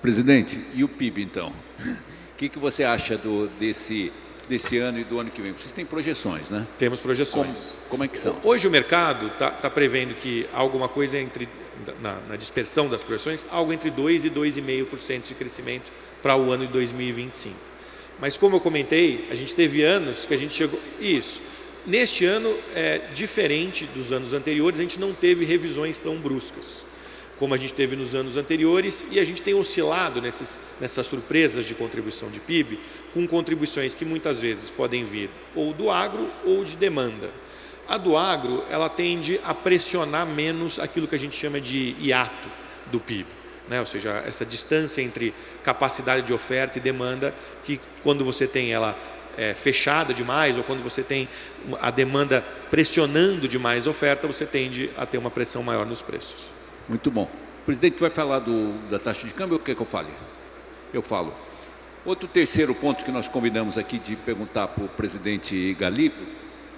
Presidente, e o PIB então? O que você acha desse ano e do ano que vem? Vocês têm projeções, né? Temos projeções. Como é que são? Hoje o mercado está prevendo que alguma coisa na dispersão das projeções, algo entre 2% e 2,5% de crescimento para o ano de 2025. Mas como eu comentei, a gente teve anos que a gente chegou... Isso. Neste ano, diferente dos anos anteriores, a gente não teve revisões tão bruscas como a gente teve nos anos anteriores, e a gente tem oscilado nessas surpresas de contribuição de PIB, com contribuições que muitas vezes podem vir ou do agro ou de demanda. A do agro, ela tende a pressionar menos aquilo que a gente chama de hiato do PIB, né? Ou seja, essa distância entre capacidade de oferta e demanda, que quando você tem ela fechada demais, ou quando você tem a demanda pressionando demais a oferta, você tende a ter uma pressão maior nos preços. Muito bom. O presidente vai falar da taxa de câmbio ou quer que eu fale? Eu falo. Outro terceiro ponto que nós combinamos aqui de perguntar para o presidente Galipo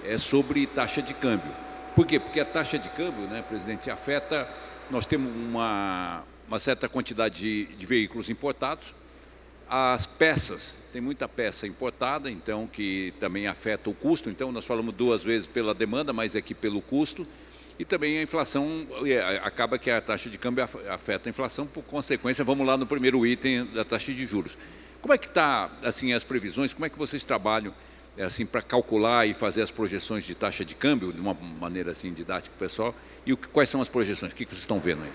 é sobre taxa de câmbio. Por quê? Porque a taxa de câmbio, né, presidente, afeta... Nós temos uma certa quantidade de veículos importados. As peças, tem muita peça importada, então, que também afeta o custo. Então, nós falamos duas vezes pela demanda, mas aqui pelo custo. E também a inflação, acaba que a taxa de câmbio afeta a inflação, por consequência, vamos lá no primeiro item da taxa de juros. Como é que está, assim, as previsões, como é que vocês trabalham, assim, para calcular e fazer as projeções de taxa de câmbio, de uma maneira, assim, didática, pessoal, e quais são as projeções, o que vocês estão vendo aí?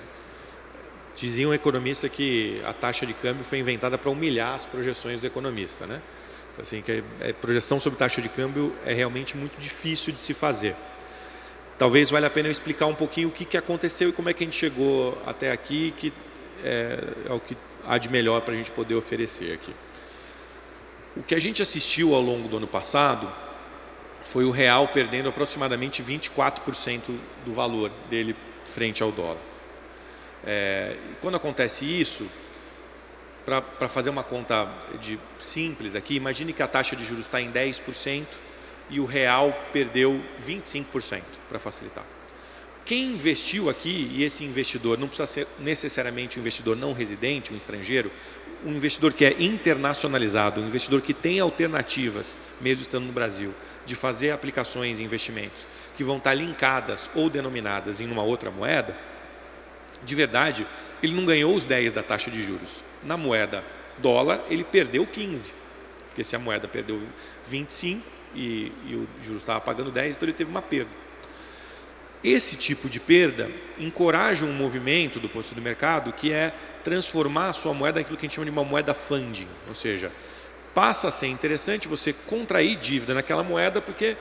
Dizia um economista que a taxa de câmbio foi inventada para humilhar as projeções do economista, né? Então, assim, que a projeção sobre taxa de câmbio é realmente muito difícil de se fazer. Talvez valha a pena eu explicar um pouquinho o que aconteceu e como é que a gente chegou até aqui, que é o que há de melhor para a gente poder oferecer aqui. O que a gente assistiu ao longo do ano passado foi o real perdendo aproximadamente 24% do valor dele frente ao dólar. Quando acontece isso, para fazer uma conta simples aqui, imagine que a taxa de juros está em 10%, e o real perdeu 25%, para facilitar. Quem investiu aqui, e esse investidor não precisa ser necessariamente um investidor não residente, um estrangeiro, um investidor que é internacionalizado, um investidor que tem alternativas, mesmo estando no Brasil, de fazer aplicações e investimentos que vão estar linkadas ou denominadas em uma outra moeda, de verdade, ele não ganhou os 10 da taxa de juros. Na moeda dólar, ele perdeu 15, porque se a moeda perdeu 25, e o juros estava pagando 10, então ele teve uma perda. Esse tipo de perda encoraja um movimento do ponto de vista do mercado, que é transformar a sua moeda naquilo que a gente chama de uma moeda funding, ou seja, passa a ser interessante você contrair dívida naquela moeda, porque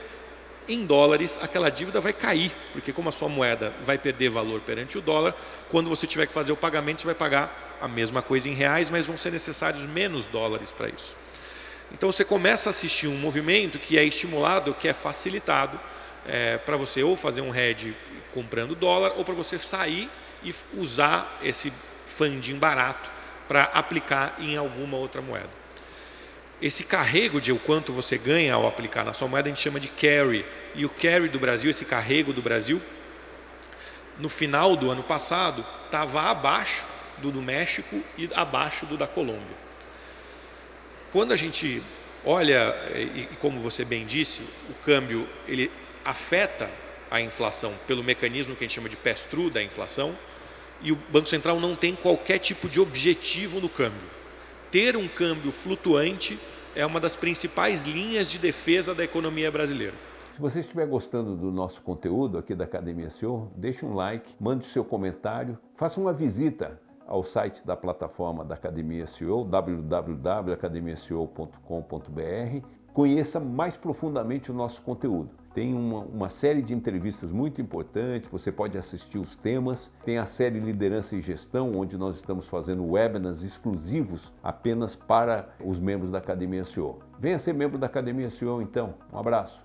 em dólares aquela dívida vai cair, porque como a sua moeda vai perder valor perante o dólar, quando você tiver que fazer o pagamento, você vai pagar a mesma coisa em reais, mas vão ser necessários menos dólares para isso. Então você começa a assistir um movimento que é estimulado, que é facilitado para você ou fazer um hedge comprando dólar, ou para você sair e usar esse funding barato para aplicar em alguma outra moeda. Esse carrego de o quanto você ganha ao aplicar na sua moeda a gente chama de carry. E o carry do Brasil, esse carrego do Brasil, no final do ano passado, estava abaixo do México e abaixo do da Colômbia. Quando a gente olha, e como você bem disse, o câmbio ele afeta a inflação pelo mecanismo que a gente chama de pass-through da inflação, e o Banco Central não tem qualquer tipo de objetivo no câmbio. Ter um câmbio flutuante é uma das principais linhas de defesa da economia brasileira. Se você estiver gostando do nosso conteúdo aqui da Academia CEO, deixe um like, mande o seu comentário, faça uma visita ao site da plataforma da Academia CEO, www.academiaceo.com.br. Conheça mais profundamente o nosso conteúdo. Tem uma série de entrevistas muito importantes, você pode assistir os temas. Tem a série Liderança e Gestão, onde nós estamos fazendo webinars exclusivos apenas para os membros da Academia CEO. Venha ser membro da Academia CEO então. Um abraço.